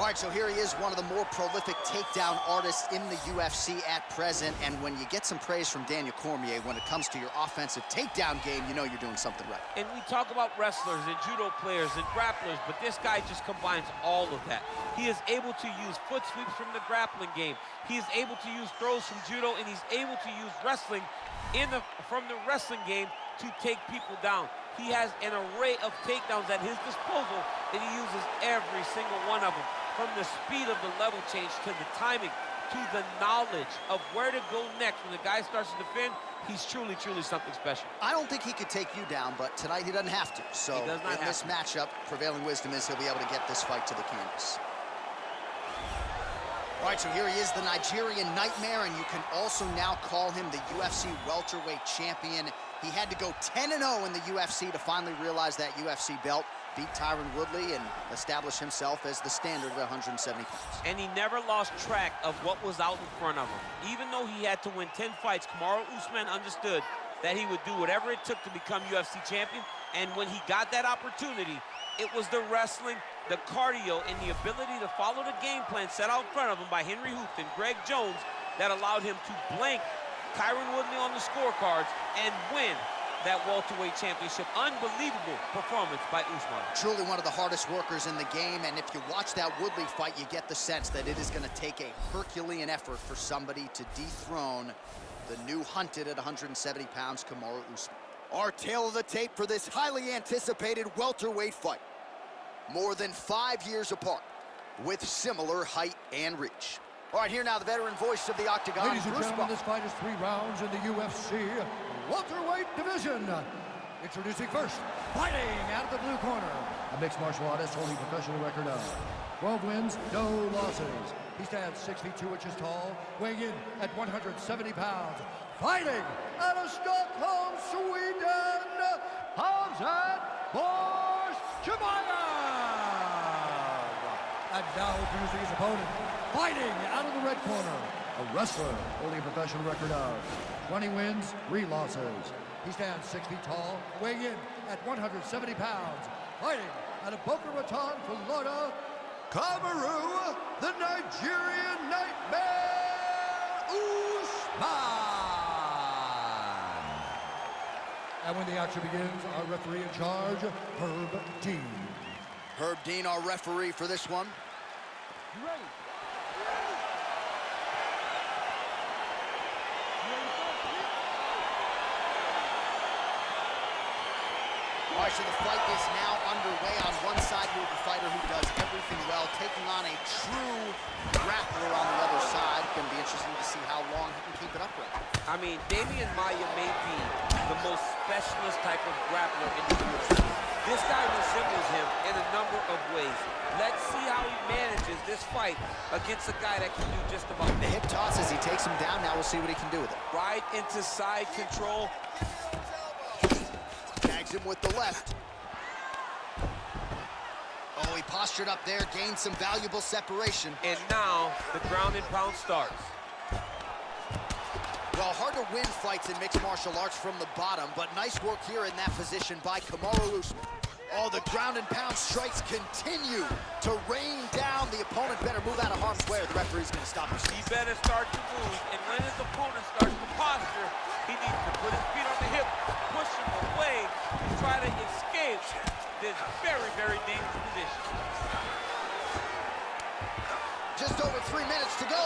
All right, so here he is, one of the more prolific takedown artists in the UFC at present. And when you get some praise from Daniel Cormier when it comes to your offensive takedown game, you know you're doing something right. And we talk about wrestlers and judo players and grapplers, but this guy just combines all of that. He is able to use foot sweeps from the grappling game. He is able to use throws from judo, and he's able to use wrestling from the wrestling game to take people down. He has an array of takedowns at his disposal, and he uses every single one of them. From the speed of the level change to the timing to the knowledge of where to go next when the guy starts to defend, he's truly, truly something special. I don't think he could take you down, but tonight he doesn't have to. So in this matchup, prevailing wisdom is he'll be able to get this fight to the canvas. All right, so here he is, the Nigerian Nightmare, and you can also now call him the UFC welterweight champion. He had to go 10-0 in the UFC to finally realize that UFC belt, beat Tyron Woodley, and establish himself as the standard at 170 pounds. And he never lost track of what was out in front of him. Even though he had to win 10 fights, Kamaru Usman understood that he would do whatever it took to become UFC champion. And when he got that opportunity, it was the wrestling, the cardio, and the ability to follow the game plan set out in front of him by Henry Hooft and Greg Jones that allowed him to blank Tyron Woodley on the scorecards and win that welterweight championship. Unbelievable performance by Usman. Truly one of the hardest workers in the game, and if you watch that Woodley fight, you get the sense that it is going to take a Herculean effort for somebody to dethrone the new hunted at 170 pounds, Kamaru Usman. Our tale of the tape for this highly anticipated welterweight fight. More than 5 years apart, with similar height and reach. All right, here now the veteran voice of the Octagon. Ladies and gentlemen, this fight is 3 rounds in the UFC welterweight division. Introducing first, fighting out of the blue corner, a mixed martial artist holding professional record of 12 wins, no losses. He stands 6 feet 2 inches tall, weighing in at 170 pounds. Fighting out of Stockholm, Sweden, Khamzat Chimaev. And now introducing his opponent, fighting out of the red corner, a wrestler holding a professional record of 20 wins, 3 losses. He stands 6 feet tall, weighing in at 170 pounds. Fighting out of Boca Raton, Florida, Kamaru, the Nigerian Nightmare Usman. And when the action begins, our referee in charge, Herb Dean. Herb Dean, our referee for this one. Ready. All right, so the fight is now underway. On one side, you have a fighter who does everything well, taking on a true grappler on the other side. Going to be interesting to see how long he can keep it upright. I mean, Damian Maia may be the most specialist type of grappler in the UFC. This guy resembles him in a number of ways. Let's see how he manages this fight against a guy that can do just about the hip toss as he takes him down. Now we'll see what he can do with it. Right into side control. Tags him with the left. Oh, he postured up there, gained some valuable separation. And now the ground and pound starts. Well, hard to win fights in mixed martial arts from the bottom, but nice work here in that position by Kamaru Usman. Oh, the ground and pound strikes continue to rain down. The opponent better move out of harm's way or the referee's going to stop him. He better start to move, and when his opponent starts to posture, he needs to put his feet on the hip, push him away, and try to escape this very, very dangerous position. Just over 3 minutes to go.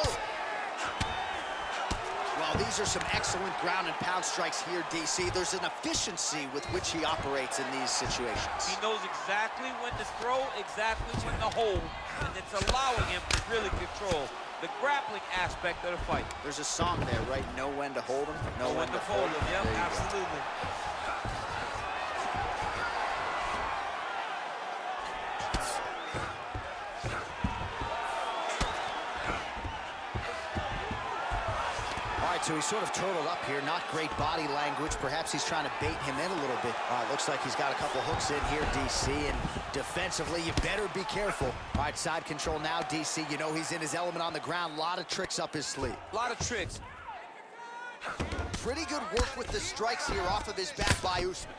Well, these are some excellent ground and pound strikes here, DC. There's an efficiency with which he operates in these situations. He knows exactly when to throw, exactly when to hold, and it's allowing him to really control the grappling aspect of the fight. There's a song there, right? Know when to hold him, know when to fold him. Yep, absolutely. So he's sort of turtled up here, not great body language. Perhaps he's trying to bait him in a little bit. Looks like he's got a couple hooks in here, DC, and defensively, you better be careful. All right, side control now, DC. You know he's in his element on the ground. A lot of tricks up his sleeve. A lot of tricks. Pretty good work with the strikes here off of his back by Usman.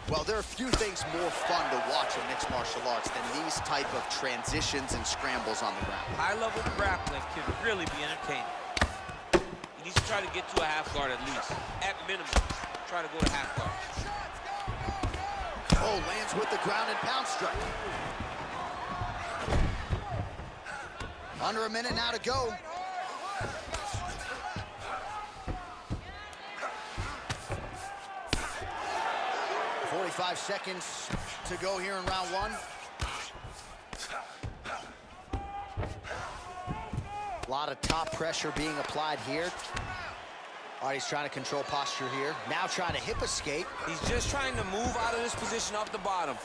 Well, there are few things more fun to watch in mixed martial arts than these type of transitions and scrambles on the ground. High-level grappling can really be entertaining. He needs to try to get to a half guard at least. At minimum, try to go to half guard. Oh, lands with the ground and pound strike. Under a minute now to go. .45 seconds to go here in round one. A lot of top pressure being applied here. All right, he's trying to control posture here. Now trying to hip escape. He's just trying to move out of this position off the bottom.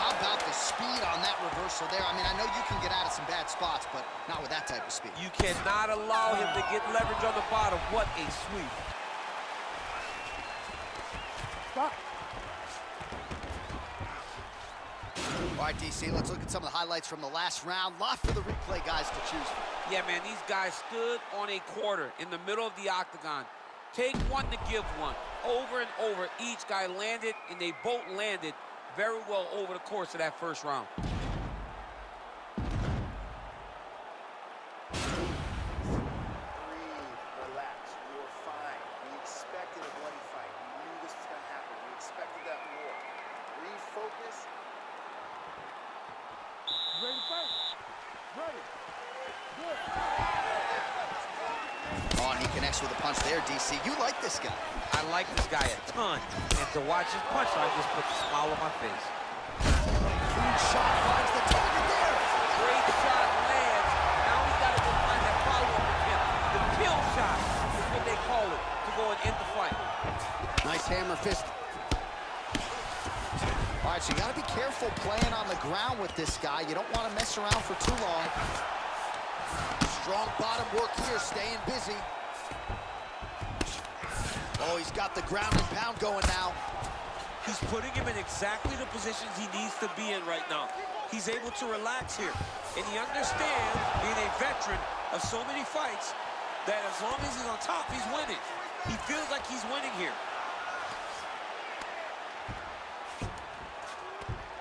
How about the speed on that reversal there? I mean, I know you can get out of some bad spots, but not with that type of speed. You cannot allow him to get leverage on the bottom. What a sweep. Stop. All right, DC, let's look at some of the highlights from the last round. Lot for the replay guys to choose from. Yeah, man, these guys stood on a quarter in the middle of the octagon. Take one to give one. Over and over, each guy landed, and they both landed very well over the course of that first round. Relax. You're fine. We expected a bloody fight. We knew this was going to happen. We expected that more. Refocus. Ready to fight? Ready. Good. Oh, and he connects with a punch there, DC. You like this guy. I like this guy a ton, and to watch his punch, I just put a smile on my face. Huge shot finds the target there. Great shot lands. Now he's got to go find that follow-up attempt. The kill shot is what they call it, to go and end the fight. Nice hammer fist. All right, so you got to be careful playing on the ground with this guy. You don't want to mess around for too long. Strong bottom work here, staying busy. Oh, he's got the ground and pound going now. He's putting him in exactly the positions he needs to be in right now. He's able to relax here. And he understands, being a veteran of so many fights, that as long as he's on top, he's winning. He feels like he's winning here.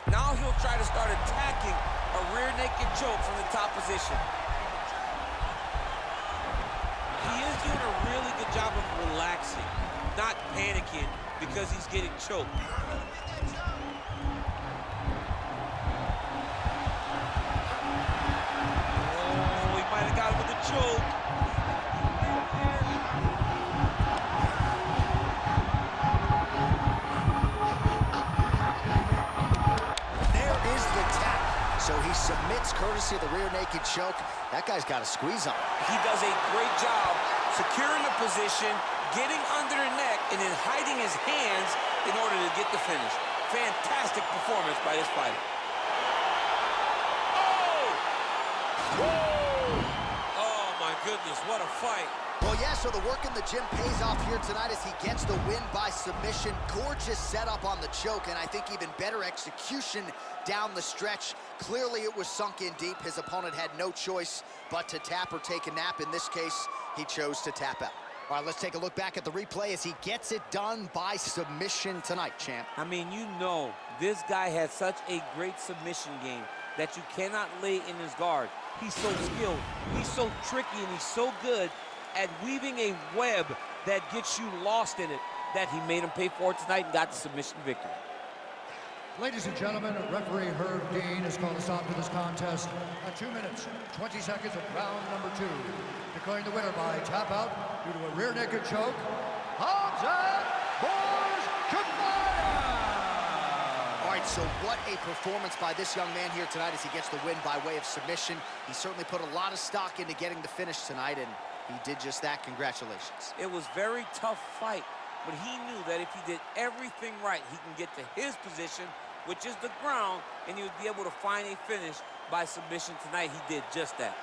Now he'll try to start attacking a rear naked choke from the top position. He is doing a really good job of relaxing, not panicking because he's getting choked. Oh, he might have got him with a choke. There is the tap. So he submits courtesy of the rear naked choke. That guy's got a squeeze on him. He does a great job securing the position, getting under the neck, and then hiding his hands in order to get the finish. Fantastic performance by this fighter. Oh! Woo! Oh, my goodness, what a fight. Well, yeah, so the work in the gym pays off here tonight as he gets the win by submission. Gorgeous setup on the choke, and I think even better execution down the stretch. Clearly, it was sunk in deep. His opponent had no choice but to tap or take a nap. In this case, he chose to tap out. All right, let's take a look back at the replay as he gets it done by submission tonight, champ. I mean, you know, this guy has such a great submission game that you cannot lay in his guard. He's so skilled, he's so tricky, and he's so good at weaving a web that gets you lost in it that he made him pay for it tonight and got the submission victory. Ladies and gentlemen, referee Herb Dean has called a stop to this contest at 2 minutes, 20 seconds of round number 2. Declaring the winner by tap out due to a rear naked choke, Khamzat Chimaev! All right, so what a performance by this young man here tonight as he gets the win by way of submission. He certainly put a lot of stock into getting the finish tonight, and he did just that. Congratulations. It was a very tough fight, but he knew that if he did everything right, he can get to his position, which is the ground, and he would be able to find a finish by submission tonight. He did just that.